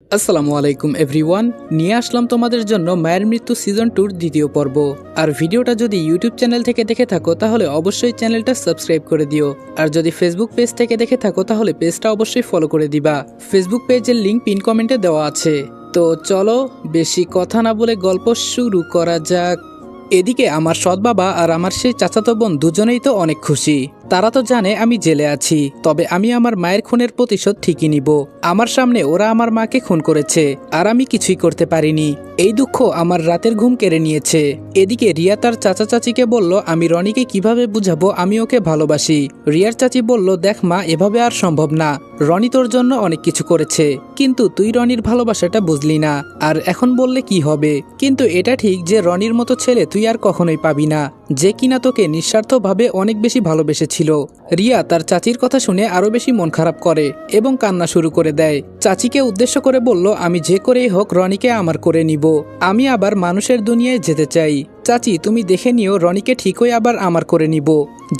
আসসালামু আলাইকুম এভরিওয়ান, নিয়ে আসলাম তোমাদের জন্য মায়ের মৃত্যু সিজন 2 দ্বিতীয় পর্ব। আর ভিডিওটা যদি ইউটিউব চ্যানেল থেকে দেখে থাকো তাহলে অবশ্যই চ্যানেলটা সাবস্ক্রাইব করে দিও। আর যদি ফেসবুক পেজ থেকে দেখে থাকো তাহলে পেজটা অবশ্যই ফলো করে দিবা। ফেসবুক পেজের লিংক পিন কমেন্টে দেওয়া আছে। তো চলো বেশি কথা না বলে গল্প শুরু করা যাক। এদিকে আমার সৎ বাবা আর আমার সেই চাচাতো বোন দুজনেই তো অনেক খুশি। তারা তো জানে আমি জেলে আছি, তবে আমি আমার মায়ের খুনের প্রতিশোধ ঠিকই নিব। আমার সামনে ওরা আমার মাকে খুন করেছে আর আমি কিছুই করতে পারিনি। এই দুঃখ আমার রাতের ঘুম কেড়ে নিয়েছে। এদিকে রিয়া তার চাচা চাচিকে বলল আমি রনিকে কিভাবে বুঝাবো আমি ওকে ভালোবাসি। রিয়ার চাচি বলল দেখ মা, এভাবে আর সম্ভব না। রনি তোর জন্য অনেক কিছু করেছে, কিন্তু তুই রনির ভালোবাসাটা বুঝলি না। আর এখন বললে কি হবে? কিন্তু এটা ঠিক যে রনির মতো ছেলে তুই আর কখনোই পাবি না, যে কিনা তোকে নিঃস্বার্থভাবে অনেক বেশি ভালোবেসেছিল। রিয়া তার চাচির কথা শুনে আরো বেশি মন খারাপ করে এবং কান্না শুরু করে দেয়। চাচিকে উদ্দেশ্য করে বলল আমি যে করেই হোক রনিকে আমার করে নিব। আমি আবার মানুষের দুনিয়ায় যেতে চাই। চাচি তুমি দেখে নিও, রনিকে ঠিকই আবার আমার করে নিব।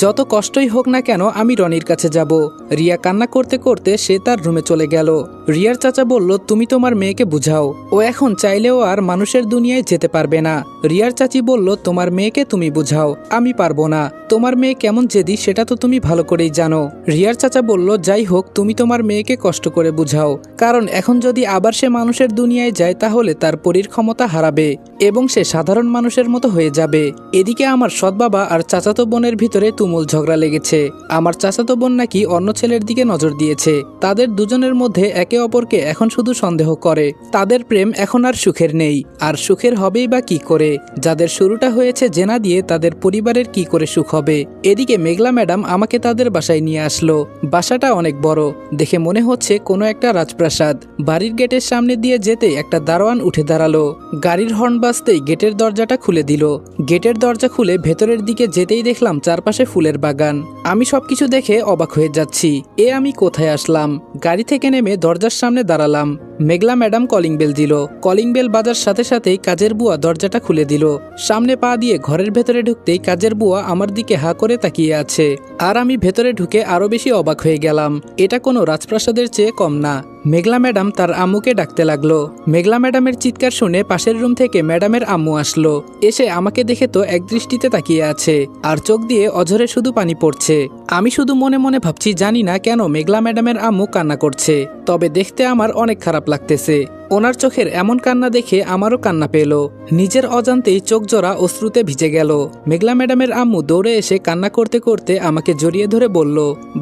যত কষ্টই হোক না কেন আমি রনির কাছে যাব। রিয়া কান্না করতে করতে সে তার রুমে চলে গেল। রিয়ার চাচা বলল তুমি তোমার মেয়েকে বুঝাও, ও এখন চাইলেও আর মানুষের দুনিয়ায় যেতে পারবে না। রিয়ার চাচি বলল তোমার মেয়েকে তুমি বুঝাও, আমি পারবো না। তোমার মেয়ে কেমন জেদি সেটা তো তুমি ভালো করেই জানো। রিয়ার চাচা বলল যাই হোক, তুমি তোমার মেয়েকে কষ্ট করে বুঝাও, কারণ এখন যদি আবার সে মানুষের দুনিয়ায় যায় তাহলে তার পরীর ক্ষমতা হারাবে এবং সে সাধারণ মানুষের মতো হয়ে যাবে। এদিকে আমার সৎ বাবা আর চাচাতো বোনের ভিতরে তুমুল ঝগড়া লেগেছে। আমার চাচাতো বোন নাকি অন্য ছেলের দিকে নজর দিয়েছে। তাদের দুজনের মধ্যে একে অপরকে এখন শুধু সন্দেহ করে। তাদের প্রেম এখন আর সুখের নেই, আর সুখের হবেই বা কি করে? যাদের শুরুটা হয়েছে জেনা দিয়ে তাদের পরিবারের কি করে সুখ হবে? এদিকে মেঘলা ম্যাডাম আমাকে তাদের বাসায় নিয়ে আসলো। বাসাটা অনেক বড়, দেখে মনে হচ্ছে কোনো একটা রাজপ্রাসাদ। বাড়ির গেটের সামনে দিয়ে যেতে একটা দারোয়ান উঠে দাঁড়ালো। গাড়ির হর্ন বাজতেই গেটের দরজাটা খুলে দিল। গেটের দরজা খুলে ভেতরের দিকে যেতেই দেখলাম চারপাশে ফুলের বাগান। আমি সবকিছু দেখে অবাক হয়ে যাচ্ছি। আমি কোথায় আসলাম? গাড়ি থেকে নেমে দরজার সামনে দাঁড়ালাম। মেঘলা ম্যাডাম কলিং বেল দিল। কলিং বেল বাজার সাথে সাথেই কাজের বুয়া দরজাটা খুলে দিল। সামনে পা দিয়ে ঘরের ভেতরে ঢুকতেই কাজের বুয়া আমার দিকে হা করে তাকিয়ে আছে। আর আমি ভেতরে ঢুকে আরো বেশি অবাক হয়ে গেলাম। এটা কোনো রাজপ্রাসাদের চেয়ে কম না। মেঘলা ম্যাডাম তার আম্মুকে ডাকতে লাগলো। মেঘলা ম্যাডামের চিৎকার শুনে পাশের রুম থেকে ম্যাডামের আম্মু আসলো। এসে আমাকে দেখে তো একদৃষ্টিতে তাকিয়ে আছে, আর চোখ দিয়ে অঝরে শুধু পানি পড়ছে। আমি শুধু মনে মনে ভাবছি জানি না কেন মেঘলা ম্যাডামের আম্মু কান্না করছে, তবে দেখতে আমার অনেক খারাপ লাগতেছে। ওনার চোখের এমন কান্না দেখে আমারও কান্না পেল। নিজের অজান্তেই চোখ জোড়া অশ্রুতে ভিজে গেল। মেঘলা ম্যাডামের আম্মু দৌড়ে এসে কান্না করতে করতে আমাকে জড়িয়ে ধরে বলল,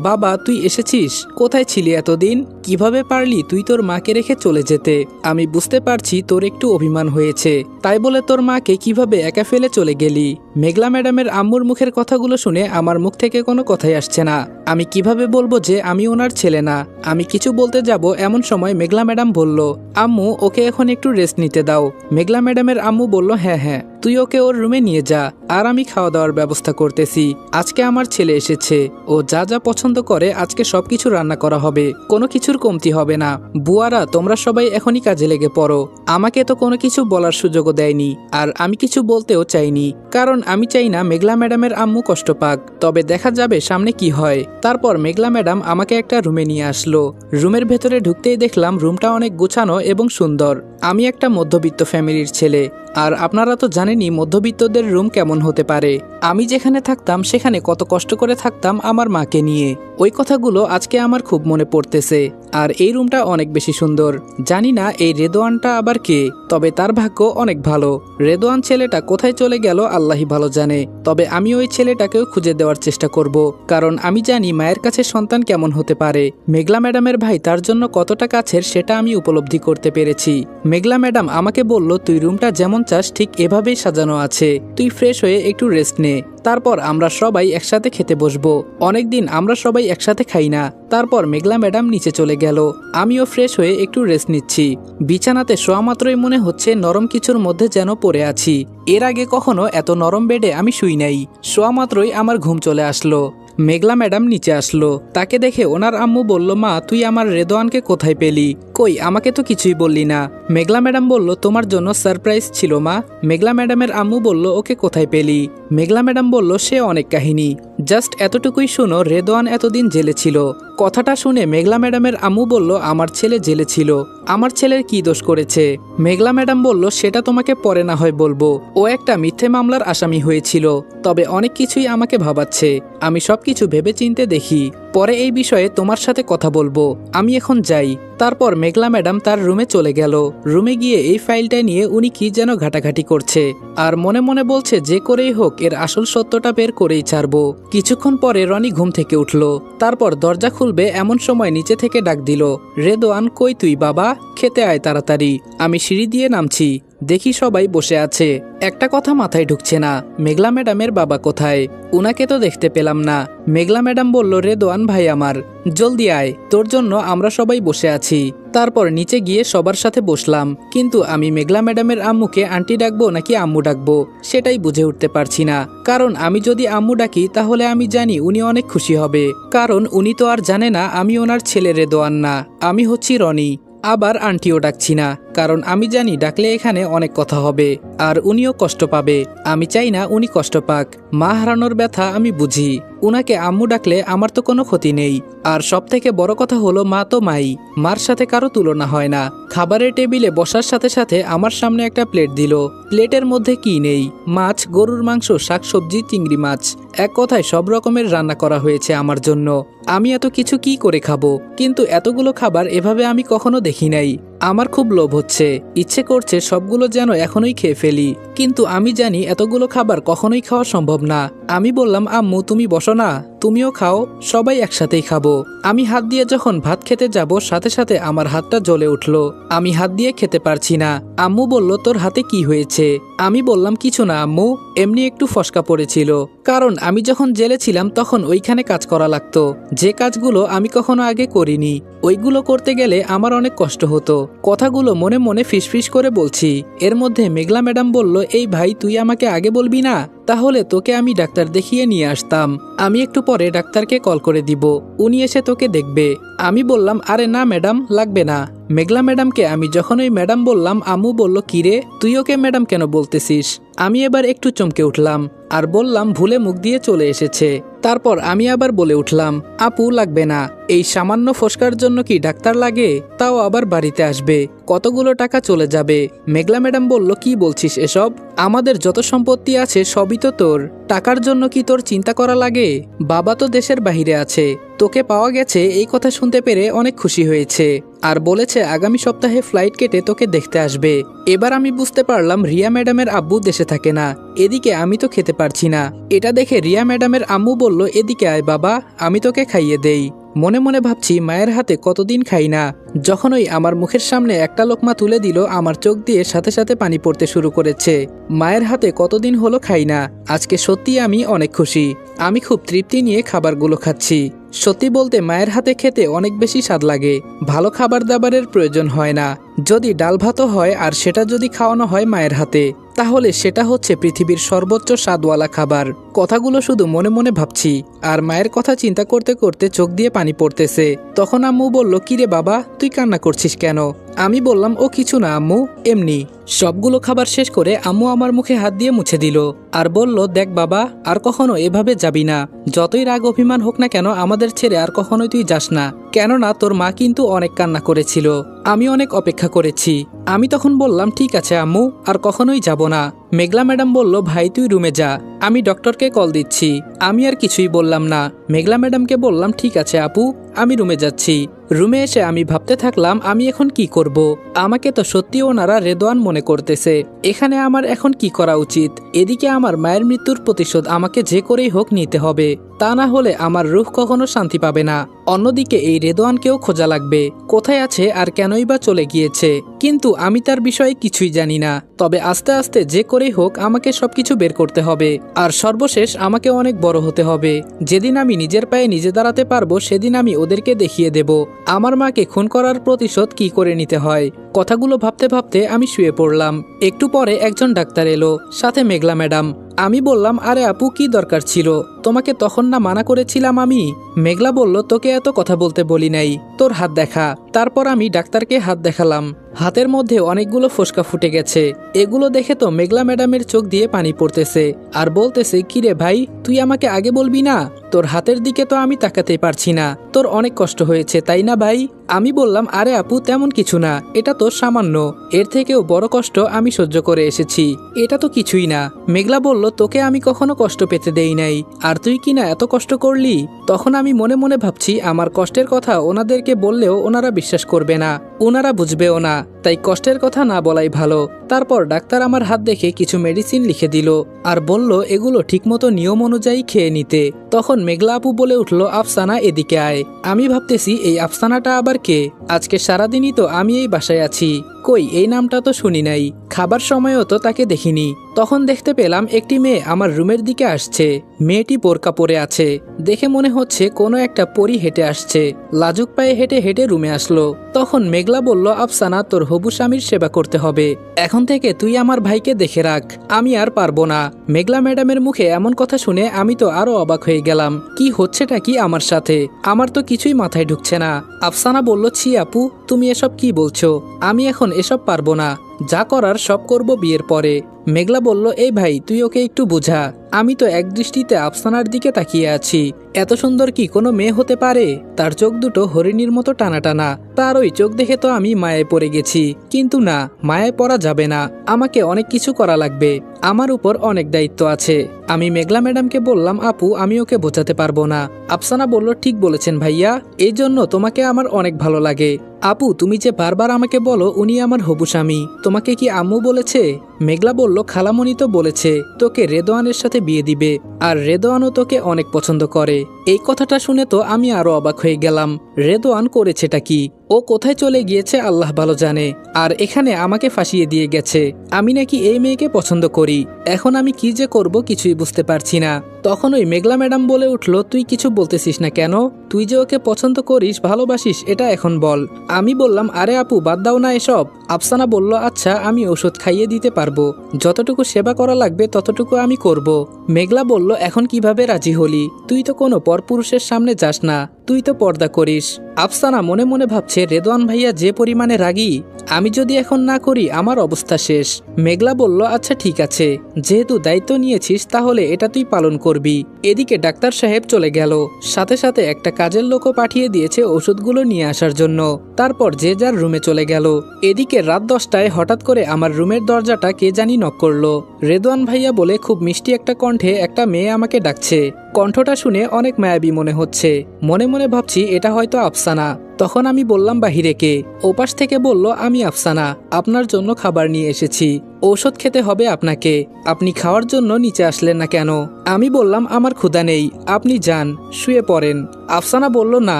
বাবা তুই এসেছিস? কোথায় ছিলি এতদিন? কিভাবে পারলি তুই তোর মাকে রেখে চলে যেতে? আমি বুঝতে পারছি তোর একটু অভিমান হয়েছে, তাই বলে তোর মাকে কিভাবে একা ফেলে চলে গেলি? মেঘলা ম্যাডামের আম্মুর মুখের কথাগুলো শুনে আমার মুখ থেকে কোনো কথাই আসছে না। আমি কিভাবে বলবো যে আমি ওনার ছেলে না? আমি কিছু বলতে যাব এমন সময় মেঘলা ম্যাডাম বলল, আম্মু ওকে এখন একটু রেস্ট নিতে দাও। মেঘলা ম্যাডামের আম্মু বলল, হ্যাঁ হ্যাঁ তুই ওকে ওর রুমে নিয়ে যা, আর আমি খাওয়া দাওয়ার ব্যবস্থা করতেছি। আজকে আমার ছেলে এসেছে, ও যা যা পছন্দ করে আজকে সবকিছু রান্না করা হবে, কোনো কিছুর কমতি হবে না। বুয়ারা তোমরা সবাই এখনই কাজে লেগে পড়ো। আমাকে তো কোনো কিছু বলার সুযোগও দেয়নি, আর আমি কিছু বলতেও চাইনি, কারণ আমি চাই না মেঘলা ম্যাডামের আম্মু কষ্ট পাক। তবে দেখা যাবে সামনে কি হয়। তারপর মেঘলা ম্যাডাম আমাকে একটা রুমে নিয়ে আসলো। রুমের ভেতরে ঢুকতেই দেখলাম রুমটা অনেক গোছানো এবং সুন্দর। আমি একটা মধ্যবিত্ত ফ্যামিলির ছেলে, আর আপনারা তো জানেনই মধ্যবিত্তদের রুম কেমন হতে পারে। আমি যেখানে থাকতাম সেখানে কত কষ্ট করে থাকতাম আমার মাকে নিয়ে। ওই কথাগুলো আজকে আমার খুব মনে পড়তেছে। আর এই রুমটা অনেক বেশি সুন্দর। জানি না এই রেদোয়ানটা আবার কে, তবে তার ভাগ্য অনেক ভালো। রেদোয়ান ছেলেটা কোথায় চলে গেল আল্লাহই ভালো জানে। তবে আমি ওই ছেলেটাকেও খুঁজে দেওয়ার চেষ্টা করব, কারণ আমি জানি মায়ের কাছে সন্তান কেমন হতে পারে। মেঘলা ম্যাডামের ভাই তার জন্য কতটা কাছের সেটা আমি উপলব্ধি করতে পেরেছি। মেঘলা ম্যাডাম আমাকে বলল, তুই রুমটা যেমন চাস ঠিক এভাবেই সাজানো আছে, তুই ফ্রেশ হয়ে একটু রেস্ট নে, তারপর আমরা সবাই একসাথে খেতে বসবো। অনেকদিন আমরা সবাই একসাথে খাই না। তারপর মেঘলা ম্যাডাম নিচে চলে গেল। আমিও ফ্রেশ হয়ে একটু রেস্ট নিচ্ছি। বিছানাতে শোয়া মাত্রই মনে হচ্ছে নরম কিছুর মধ্যে যেন পড়ে আছি। এর আগে কখনো এত নরম বেডে আমি শুই নাই। শোয়া মাত্রই আমার ঘুম চলে আসলো। মেঘলা ম্যাডাম নিচে আসলো। তাকে দেখে ওনার আম্মু বলল, মা তুই আমার রেদোয়ানকে কোথায় পেলি? কই আমাকে তো কিছুই বললি না। মেঘলা ম্যাডাম বলল, তোমার জন্য সারপ্রাইজ ছিল মা। মেঘলা ম্যাডামের আম্মু বলল, ওকে কোথায় পেলি? মেঘলা ম্যাডাম বলল, সে অনেক কাহিনী, জাস্ট এতটুকুই শোনো, রেদোয়ান এতদিন জেলে ছিল। কথাটা শুনে মেঘলা ম্যাডামের আম্মু বলল, আমার ছেলে জেলে ছিল। আমার ছেলের কি দোষ করেছে? মেঘলা ম্যাডাম বলল, সেটা তোমাকে পরে না হয় বলবো। ও একটা মিথ্যে মামলার আসামি হয়েছিল, তবে অনেক কিছুই আমাকে ভাবাচ্ছে। আমি সবকিছু ভেবে চিন্তে দেখি, পরে এই বিষয়ে তোমার সাথে কথা বলবো। আমি এখন যাই। তারপর মেঘলা ম্যাডাম তার রুমে চলে গেল। রুমে গিয়ে এই ফাইলটা নিয়ে উনি কি যেন ঘাটাঘাটি করছে, আর মনে মনে বলছে যে করেই হোক এর আসল সত্যটা বের করেই ছাড়বো। কিছুক্ষণ পরে রনি ঘুম থেকে উঠল। তারপর দরজা খুলবে এমন সময় নিচে থেকে ডাক দিল, রেদোয়ান কই তুই বাবা? খেতে আয় তাড়াতাড়ি। আমি সিঁড়ি দিয়ে নামছি, দেখি সবাই বসে আছে। একটা কথা মাথায় ঢুকছে না, মেঘলা ম্যাডামের বাবা কোথায়? উনাকে তো দেখতে পেলাম না। মেঘলা ম্যাডাম বলল, রেদোয়ান ভাই আমার, জলদি আয়, তোর জন্য আমরা সবাই বসে আছি। তারপর নিচে গিয়ে সবার সাথে বসলাম, কিন্তু আমি মেঘলা ম্যাডামের আম্মুকে আন্টি ডাকবো নাকি আম্মু ডাকবো সেটাই বুঝে উঠতে পারছি না। কারণ আমি যদি আম্মু ডাকি তাহলে আমি জানি উনি অনেক খুশি হবে, কারণ উনি তো আর জানে না আমি ওনার ছেলে রেদোয়ান না, আমি হচ্ছি রনি। আবার আন্টিও ডাকছি না, কারণ আমি জানি ডাকলে এখানে অনেক কথা হবে আর উনিও কষ্ট পাবে। আমি চাই না উনি কষ্ট পাক। মা হারানোর ব্যথা আমি বুঝি। উনাকে আম্মু ডাকলে আমার তো কোনো ক্ষতি নেই। আর সব থেকে বড় কথা হলো মা তো মাই, মার সাথে কারো তুলনা হয় না। খাবারের টেবিলে বসার সাথে সাথে আমার সামনে একটা প্লেট দিল। প্লেটের মধ্যে কি নেই? মাছ, গরুর মাংস, শাকসবজি, চিংড়ি মাছ, এক কথায় সব রকমের রান্না করা হয়েছে আমার জন্য। আমি এত কিছু কি করে খাবো? কিন্তু এতগুলো খাবার এভাবে আমি কখনো দেখি নাই। আমার খুব লোভ হচ্ছে, ইচ্ছে করছে সবগুলো যেন এখনই খেয়ে ফেলি, কিন্তু আমি জানি এতগুলো খাবার কখনোই খাওয়া সম্ভব না। আমি বললাম, আম্মু তুমি বসো না, তুমিও খাও, সবাই একসাথেই খাবো। আমি হাত দিয়ে যখন ভাত খেতে যাব সাথে সাথে আমার হাতটা জ্বলে উঠলো। আমি হাত দিয়ে খেতে পারছি না। আম্মু বলল, তোর হাতে কি হয়েছে? আমি বললাম, কিছু না আম্মু, এমনি একটু ফসকা পড়েছিল। কারণ আমি যখন জেলে ছিলাম তখন ওইখানে কাজ করা লাগতো, যে কাজগুলো আমি কখনো আগে করিনি। ওইগুলো করতে গেলে আমার অনেক কষ্ট হতো। কথাগুলো মনে মনে ফিসফিস করে বলছি। এর মধ্যে মেঘলা ম্যাডাম বলল, এই ভাই তুই আমাকে আগে বলবি না? তাহলে তোকে আমি ডাক্তার দেখিয়ে নিয়ে আসতাম। আমি একটু পরে ডাক্তারকে কল করে দিব, উনি এসে তোকে দেখবে। আমি বললাম, আরে না ম্যাডাম, লাগবে না। মেঘলা ম্যাডামকে আমি যখন ওই ম্যাডাম বললাম, আম্মু বলল, কিরে তুই ওকে ম্যাডাম কেন বলতেছিস? আমি এবার একটু চমকে উঠলাম আর বললাম, ভুলে মুখ দিয়ে চলে এসেছে। তারপর আমি আবার বলে উঠলাম, আপু লাগবে না, এই সামান্য ফসকার জন্য কি ডাক্তার লাগে? তাও আবার বাড়িতে আসবে, কতগুলো টাকা চলে যাবে। মেঘলা ম্যাডাম বলল, কি বলছিস এসব? আমাদের যত সম্পত্তি আছে সবই তো তোর, টাকার জন্য কি তোর চিন্তা করা লাগে? বাবা তো দেশের বাহিরে আছে, তোকে পাওয়া গেছে এই কথা শুনতে পেরে অনেক খুশি হয়েছে, আর বলেছে আগামী সপ্তাহে ফ্লাইট কেটে তোকে দেখতে আসবে। এবার আমি বুঝতে পারলাম রিয়া ম্যাডামের আব্বু দেশে থাকে না। এদিকে আমি তো খেতে পারছি না। এটা দেখে রিয়া ম্যাডামের আম্মু বলল, এদিকে আয় বাবা, আমি তোকে খাইয়ে দেই। মনে মনে ভাবছি মায়ের হাতে কতদিন খাই না। যখন ওই আমার মুখের সামনে একটা লোকমা তুলে দিল, আমার চোখ দিয়ে সাথে সাথে পানি পড়তে শুরু করেছে। মায়ের হাতে কতদিন হলো খাই না। আজকে সত্যি আমি অনেক খুশি। আমি খুব তৃপ্তি নিয়ে খাবারগুলো খাচ্ছি। সত্যি বলতে মায়ের হাতে খেতে অনেক বেশি স্বাদ লাগে। ভালো খাবার দাবারের প্রয়োজন হয় না। যদি ডাল ভাতও হয় আর সেটা যদি খাওয়ানো হয় মায়ের হাতে, তাহলে সেটা হচ্ছে পৃথিবীর সর্বোচ্চ স্বাদওয়ালা খাবার। কথাগুলো শুধু মনে মনে ভাবছি আর মায়ের কথা চিন্তা করতে করতে চোখ দিয়ে পানি পড়তেছে। তখন আম্মু বলল, কিরে বাবা তুই কান্না করছিস কেন? আমি বললাম, ও কিছু না আম্মু, এমনি। সবগুলো খাবার শেষ করে আম্মু আমার মুখে হাত দিয়ে মুছে দিল আর বলল, দেখ বাবা, আর কখনো এভাবে যাবি না। যতই রাগ অভিমান হোক না কেন আমাদের ছেড়ে আর কখনোই তুই যাস না, কেননা তোর মা কিন্তু অনেক কান্না করেছিল, আমি অনেক অপেক্ষা করেছি। আমি তখন বললাম, ঠিক আছে আম্মু, আর কখনোই যাব না। মেঘলা ম্যাডাম বলল, ভাই তুই রুমে যা, আমি ডক্টরকে কল দিচ্ছি। আমি আর কিছুই বললাম না। মেঘলা ম্যাডামকে বললাম, ঠিক আছে আপু, আমি রুমে যাচ্ছি। রুমে এসে আমি ভাবতে থাকলাম, আমি এখন কি করব? আমাকে তো সত্যি ওনারা রেদোয়ান মনে করতেছে। এখানে আমার এখন কি করা উচিত? এদিকে আমার মায়ের মৃত্যুর প্রতিশোধ আমাকে যে করেই হোক নিতে হবে, তা না হলে আমার রুহ কখনো শান্তি পাবে না। অন্যদিকে এই রেদোয়ানকেও খোঁজা লাগবে, কোথায় আছে আর কেনই বা চলে গিয়েছে। কিন্তু আমি তার বিষয়ে কিছুই জানি না। তবে আস্তে আস্তে যে করেই হোক আমাকে সবকিছু বের করতে হবে। আর সর্বশেষ আমাকে অনেক বড় হতে হবে। যেদিন আমি নিজের পায়ে নিজে দাঁড়াতে পারবো সেদিন আমি ওদেরকে দেখিয়ে দেব আমার মাকে খুন করার প্রতিশোধ কি করে নিতে হয়। কথাগুলো ভাবতে ভাবতে আমি শুয়ে পড়লাম। একটু পরে একজন ডাক্তার এলো, সাথে মেঘলা ম্যাডাম। আমি বললাম, আরে আপু কি দরকার ছিল? তোমাকে তখন না মানা করেছিলাম আমি? মেঘলা বলল, তোকে এত কথা বলতে বলি নাই, তোর হাত দেখা। তারপর আমি ডাক্তারকে হাত দেখালাম। হাতের মধ্যে অনেকগুলো ফোসকা ফুটে গেছে। এগুলো দেখে তো মেঘলা ম্যাডামের চোখ দিয়ে পানি পড়তেছে আর বলতেছে, কিরে ভাই, তুই আমাকে আগে বলবি না? তোর হাতের দিকে তো আমি তাকাতেই পারছি না। তোর অনেক কষ্ট হয়েছে তাই না ভাই? আমি বললাম, আরে আপু তেমন কিছু না, এটা তো সামান্য, এর থেকেও বড় কষ্ট আমি সহ্য করে এসেছি, এটা তো কিছুই না। মেঘলা বলল, তোকে আমি কখনো কষ্ট পেতে দেই নাই, আর তুই কি না এত কষ্ট করলি? তখন আমি মনে মনে ভাবছি আমার কষ্টের কথা ওনাদেরকে বললেও ওনারা বিশ্বাস করবে না, ওনারা বুঝবেও না, তাই কষ্টের কথা না বলাই ভালো। তারপর ডাক্তার আমার হাত দেখে কিছু মেডিসিন লিখে দিল আর বলল এগুলো ঠিকমতো নিয়ম অনুযায়ী খেয়ে নিতে। তখন মেঘলা আপু বলে উঠল, আফসানা এদিকে আয়। আমি ভাবতেছি এই আফসানাটা আবার কে? আজকে সারাদিনই তো আমি এই বাসায় আছি, কই এই নামটা তো শুনি নাই, খাবার সময়ও তো তাকে দেখিনি। তখন দেখতে পেলাম একটি মেয়ে আমার রুমের দিকে আসছে। মেয়েটি বোরকা পরে আছে, দেখে মনে হচ্ছে কোনো একটা পরী হেঁটে আসছে। লাজুক পায়ে হেঁটে হেঁটে রুমে আসলো। তখন মেঘলা বলল, আফসানা তোর হবু স্বামীর সেবা করতে হবে, এখন থেকে তুই আমার ভাইকে দেখে রাখ, আমি আর পারবো না। মেঘলা ম্যাডামের মুখে এমন কথা শুনে আমি তো আরো অবাক হয়ে গেলাম, কি হচ্ছেটা কি আমার সাথে? আমার তো কিছুই মাথায় ঢুকছে না। আফসানা বলল, ছি আপু, তুমি এসব কি বলছো? আমি এখন এসব পারবো না, যা করার সব করব বিয়ের পরে। মেঘলা বলল, এই ভাই তুই ওকে একটু বুঝা, আমি তো এক দৃষ্টিতে আফসানার দিকে তাকিয়ে আছি। এত সুন্দর কি কোনো মেয়ে হতে পারে? তার চোখ দুটো হরিণীর মতো টানা টানা, তার ওই চোখ দেখে তো আমি মায়ায় পড়ে গেছি। কিন্তু না, মায়ায় পড়া যাবে না, আমাকে অনেক কিছু করা লাগবে, আমার উপর অনেক দায়িত্ব আছে। আমি মেঘলা ম্যাডামকে বললাম, আপু আমি ওকে বোঝাতে পারবো না। আফসানা বলল, ঠিক বলেছেন ভাইয়া, এই জন্য তোমাকে আমার অনেক ভালো লাগে। আপু তুমি যে বারবার আমাকে বলো উনি আমার হবু স্বামী, তোমাকে কি আম্মু বলেছে? মেঘলা বলল, খালামণি তো বলেছে তোকে রেদোয়ানের সাথে বিয়ে দিবে, আর রেদোয়ানও তোকে অনেক পছন্দ করে। এই কথাটা শুনে তো আমি আরো অবাক হয়ে গেলাম, রেদোয়ান করেছেটা কি? ও কোথায় চলে গিয়েছে আল্লাহ ভালো জানে, আর এখানে আমাকে ফাঁসিয়ে দিয়ে গেছে। আমি নাকি এই মেয়েকে পছন্দ করি, এখন আমি কি যে করব কিছুই বুঝতে পারছি না। তখন ওই মেঘলা ম্যাডাম বলে উঠল, তুই কিছু বলতেছিস না কেন? তুই যে ওকে পছন্দ করিস, ভালোবাসিস, এটা এখন বল। আমি বললাম, আরে আপু বাদ দাও না এসব। আফসানা বলল, আচ্ছা আমি ওষুধ খাইয়ে দিতে পারবো, যতটুকু সেবা করা লাগবে ততটুকু আমি করব। মেঘলা বলল, এখন কিভাবে রাজি হলি? তুই তো কোনো পরপুরুষের সামনে যাস না, তুই তো পর্দা করিস। আফসানা মনে মনে ভাবছে, রেদওয়ান ভাইয়া যে পরিমাণে রাগী, আমি যদি এখন না করি আমার অবস্থা শেষ। মেঘলা বলল, আচ্ছা ঠিক আছে, যেহেতু দায়িত্ব নিয়েছিস তাহলে এটা তুই পালন করবি। এদিকে ডাক্তার সাহেব চলে গেল, সাথে সাথে একটা কাজের লোকও পাঠিয়ে দিয়েছে ওষুধগুলো নিয়ে আসার জন্য। তারপর যে যার রুমে চলে গেল। এদিকে রাত 10টায় হঠাৎ করে আমার রুমের দরজাটা কে জানি নক করলো। রেদওয়ান ভাইয়া বলে খুব মিষ্টি একটা কণ্ঠে একটা মেয়ে আমাকে ডাকছে। কণ্ঠটা শুনে অনেক মায়াবী মনে হচ্ছে, মনে মনে ভাবছি এটা হয়তো আফসানা। তখন আমি বললাম, বাহিরে কে? ওপাশ থেকে বলল, আমি আফসানা, আপনার জন্য খাবার নিয়ে এসেছি, ঔষধ খেতে হবে আপনাকে, আপনি খাওয়ার জন্য নিচে আসলেন না কেন? আমি বললাম, আমার ক্ষুধা নেই, আপনি যান শুয়ে পড়েন। আফসানা বলল, না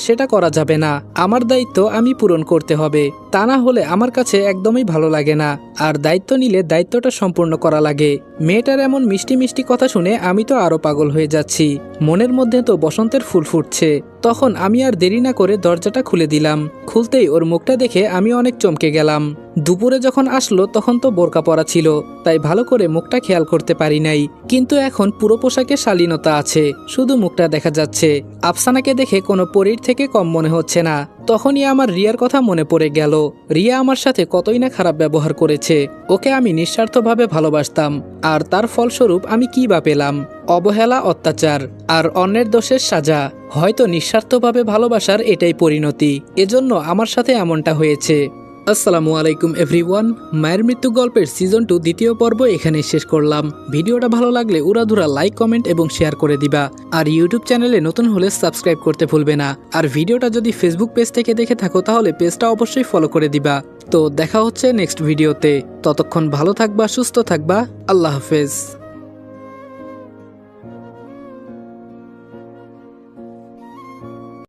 সেটা করা যাবে না, আমার দায়িত্ব আমি পূরণ করতে হবে, তা না হলে আমার কাছে একদমই ভালো লাগে না, আর দায়িত্ব নিলে দায়িত্বটা সম্পূর্ণ করা লাগে। মেয়েটার এমন মিষ্টি মিষ্টি কথা শুনে আমি তো আরো পাগল হয়ে যাচ্ছি, মনের মধ্যে তো বসন্তের ফুল ফুটছে। তখন আমি আর দেরি না করে দরজাটা খুলে দিলাম। খুলতেই ওর মুখটা দেখে আমি অনেক চমকে গেলাম। দুপুরে যখন আসলো তখন তো বোরকা পরা ছিল, তাই ভালো করে মুখটা খেয়াল করতে পারি নাই, কিন্তু এখন পুরো পোশাকে শালীনতা আছে, শুধু মুখটা দেখা যাচ্ছে। আফসানাকে দেখে কোনো পরীর থেকে কম মনে হচ্ছে না। তখনই আমার রিয়ার কথা মনে পড়ে গেল। রিয়া আমার সাথে কতই না খারাপ ব্যবহার করেছে, ওকে আমি নিঃস্বার্থভাবে ভালোবাসতাম, আর তার ফলস্বরূপ আমি কি বা পেলাম? অবহেলা, অত্যাচার আর অন্যের দোষের সাজা। হয়তো নিঃস্বার্থভাবে ভালোবাসার এটাই পরিণতি, এজন্য আমার সাথে এমনটা হয়েছে। আসসালামু আলাইকুম এভরিওয়ান, মায়ের মৃত্যু গল্পের সিজন 2 দ্বিতীয় পর্ব এখানেই শেষ করলাম। ভিডিওটা ভালো লাগলে উড়াধুরা লাইক, কমেন্ট এবং শেয়ার করে দিবা। আর ইউটিউব চ্যানেলে নতুন হলে সাবস্ক্রাইব করতে ভুলবে না। আর ভিডিওটা যদি ফেসবুক পেজ থেকে দেখে থাকো তাহলে পেজটা অবশ্যই ফলো করে দিবা। তো দেখা হচ্ছে নেক্সট ভিডিওতে, ততক্ষণ ভালো থাকবা, সুস্থ থাকবা, আল্লাহ হাফেজ।